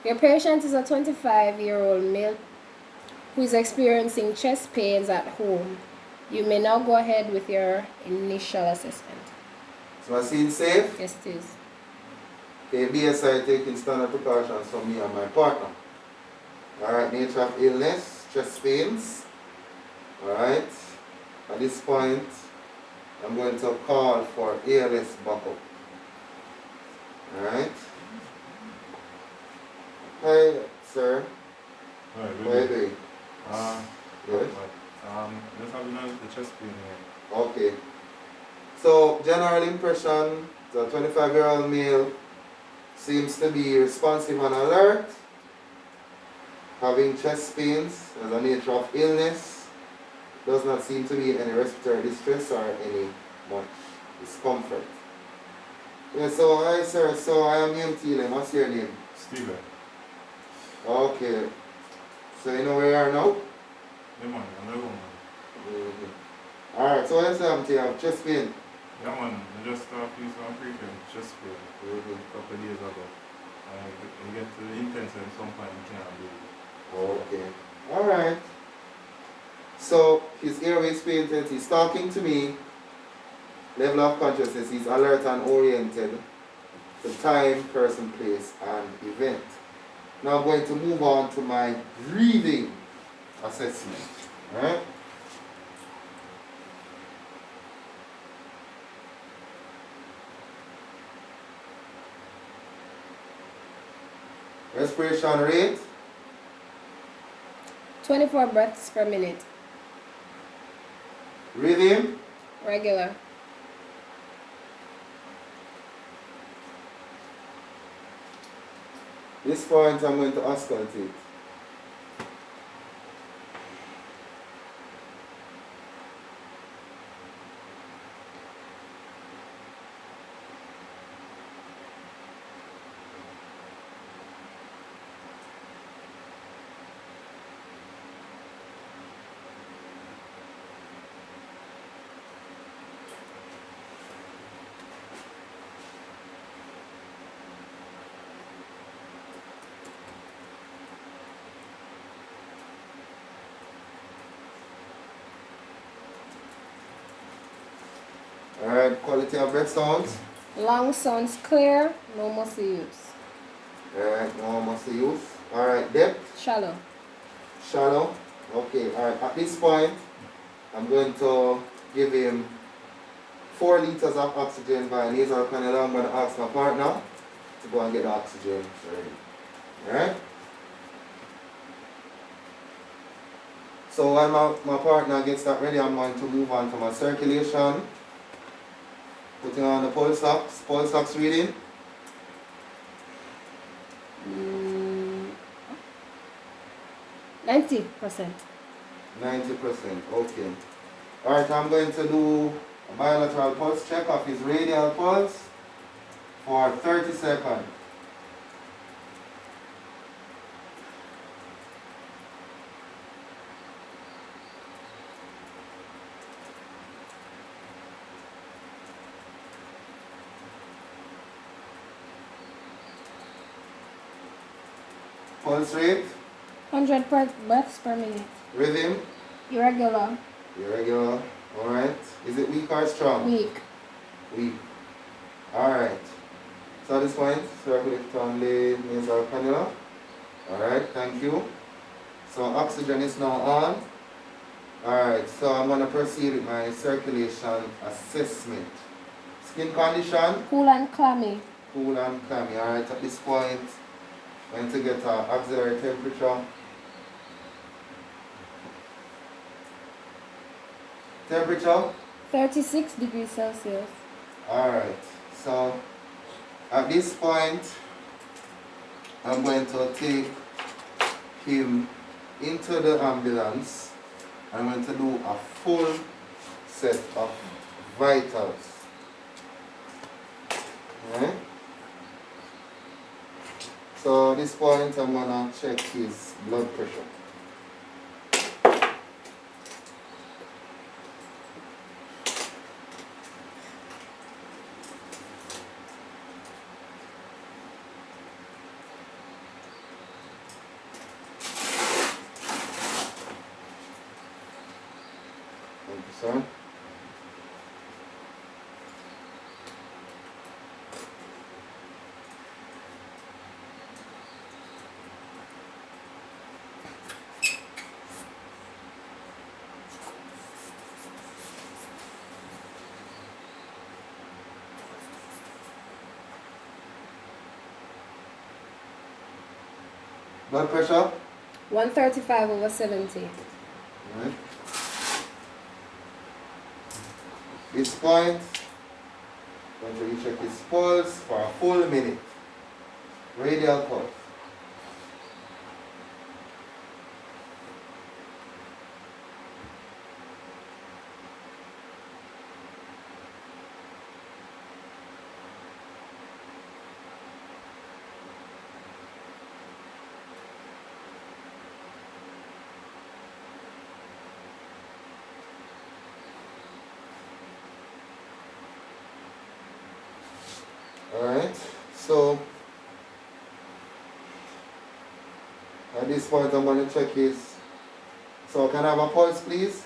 Your patient is a 25-year-old male who is experiencing chest pains at home. You may now go ahead with your initial assessment. So I seem safe? Yes, it is. Okay, BSI taking standard precautions from me and my partner. Alright, nature of illness, chest pains. Alright, at this point, I'm going to call for ALS backup. Alright. Hi, sir. Hi, How are you doing? Good. Just having the chest pain here. Okay. So, general impression, the 25-year-old male seems to be responsive and alert, having chest pains as a nature of illness, does not seem to be any respiratory distress or any much discomfort. Yeah, so hi sir, so I am EMT, what's your name? Steven. Okay. So you know where you are now? Yeah man, I know man. Alright, so what else you have chest pain? Yeah man, I just feel some frequent chest pain a couple of days ago. You get to the intense and some point you can't do it. Okay. Alright. So his airway is painted, he's talking to me. Level of consciousness, he's alert and oriented to time, person, place, and event. Now I'm going to move on to my breathing assessment. Alright? Respiration rate. 24 breaths per minute. Rhythm. Regular. This point I'm going to auscultate. Alright, quality of breath sounds. Lung sounds clear, no muscle use. Alright, no muscle use. Alright, depth. Shallow. Shallow. Okay, alright, at this point, I'm going to give him 4 liters of oxygen by nasal cannula. I'm going to ask my partner to go and get the oxygen ready. Alright? So while my partner gets that ready, I'm going to move on to my circulation. Putting on the pulse ox reading. 90%. 90%, okay. Alright, I'm going to do a bilateral pulse check of his radial pulse for 30 seconds. Pulse rate. 100 breaths per minute. Rhythm. Irregular. Irregular. Alright. Is it weak or strong? Weak. Weak. Alright. So at this point, circulate on the nasal cannula. Alright, thank you. So oxygen is now on. Alright, so I'm going to proceed with my circulation assessment. Skin condition. Cool and clammy. Cool and clammy. Alright, at this point, I'm going to get an auxiliary temperature. Temperature? 36 degrees Celsius. Alright, so at this point, I'm going to take him into the ambulance. I'm going to do a full set of vitals. Alright? So at this point, I'm going to check his blood pressure. sir. Blood pressure? 135/70. Right. This point, going to check his pulse for a full minute. Radial pulse. Alright, so at this point I'm going to check his, so can I have a pulse please?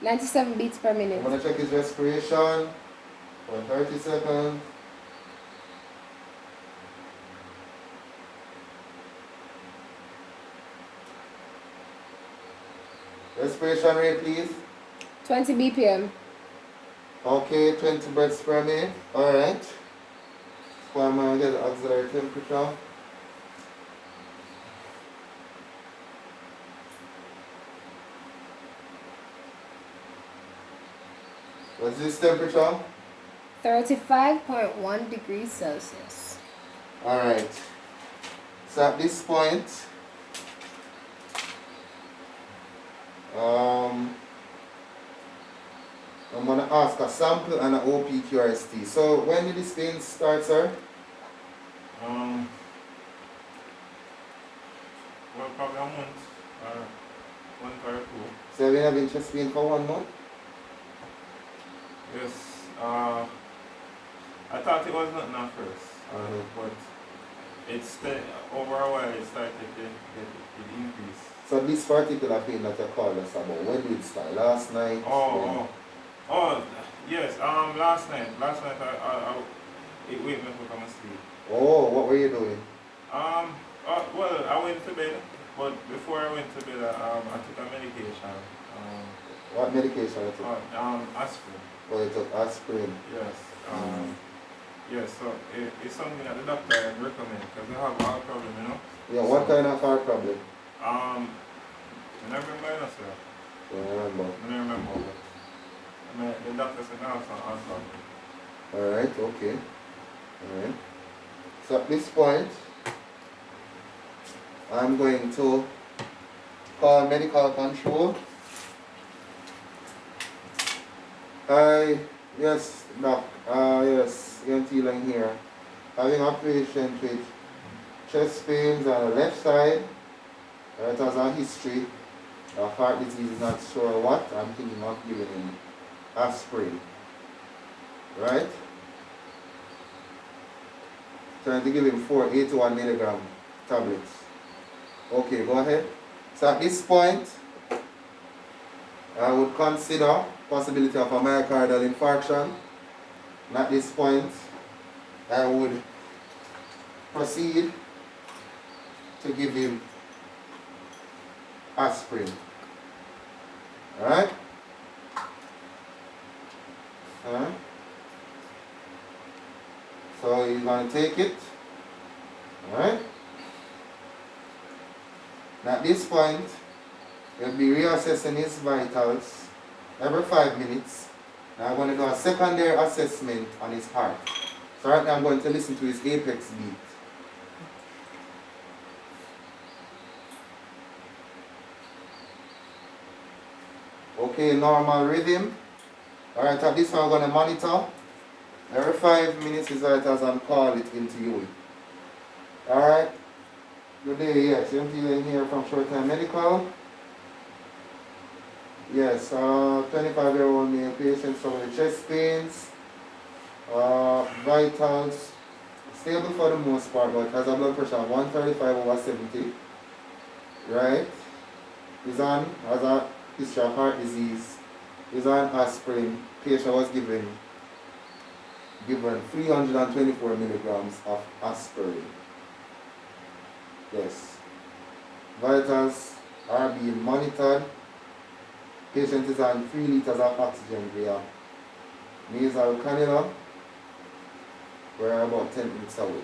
97 beats per I'm minute. going to check his respiration for 30 seconds. Respiration rate please. 20 BPM. Okay, 20 breaths per minute. Alright. So I'm going to get the auxiliary temperature. What's this temperature? 35.1 degrees Celsius. Alright. So at this point, I'm going to ask a sample and an OPQRST. So when did this pain start, sir? Well, probably a month or 1 or 2. So you've been having chest pain for 1 month? Yes. I thought it was nothing at first, but it's over a while it started to increase. So this particular pain that you called us about, when did it start? Last night? Oh, yes. Last night it wake me up from sleep. Oh, what were you doing? Well, I went to bed, but before I went to bed, I took a medication. What medication you took? Aspirin. Oh, you took aspirin. Yes. Yes. So it's something that the doctor recommend because I have a heart problem, you know. Yeah, what kind of heart problem? I never remember, sir. You remember? I never remember. But the doctor said I have some heart problem. Alright, okay. Alright. So at this point, I'm going to call medical control. Hi, yes, doc. Yes, EMT line here. Having a patient with chest pains on the left side. It has a history of heart disease, not sure what. I'm thinking of giving him aspirin. Right? Trying to give him 481 milligram tablets. Okay, go ahead. So at this point, I would consider possibility of a myocardial infarction. And at this point, I would proceed to give him aspirin. Alright? Alright? So he's going to take it. Alright? Now at this point, we'll be reassessing his vitals every 5 minutes. Now I'm going to do a secondary assessment on his heart. So right now I'm going to listen to his apex beat. Okay, normal rhythm. Alright, at this one I'm going to monitor. Every 5 minutes his vitals and call it into you. Alright. Good day, yes. EMT in here from Short Time Medical. Yes, 25-year-old male patient with chest pains, vitals, stable for the most part, but has a blood pressure of 135/70. Right? He's on, has a history of heart disease, He's on aspirin. Patient was given 324 milligrams of aspirin. Yes. Vitals are being monitored. Patient is on 3 liters of oxygen via nasal cannula. We're about 10 minutes away.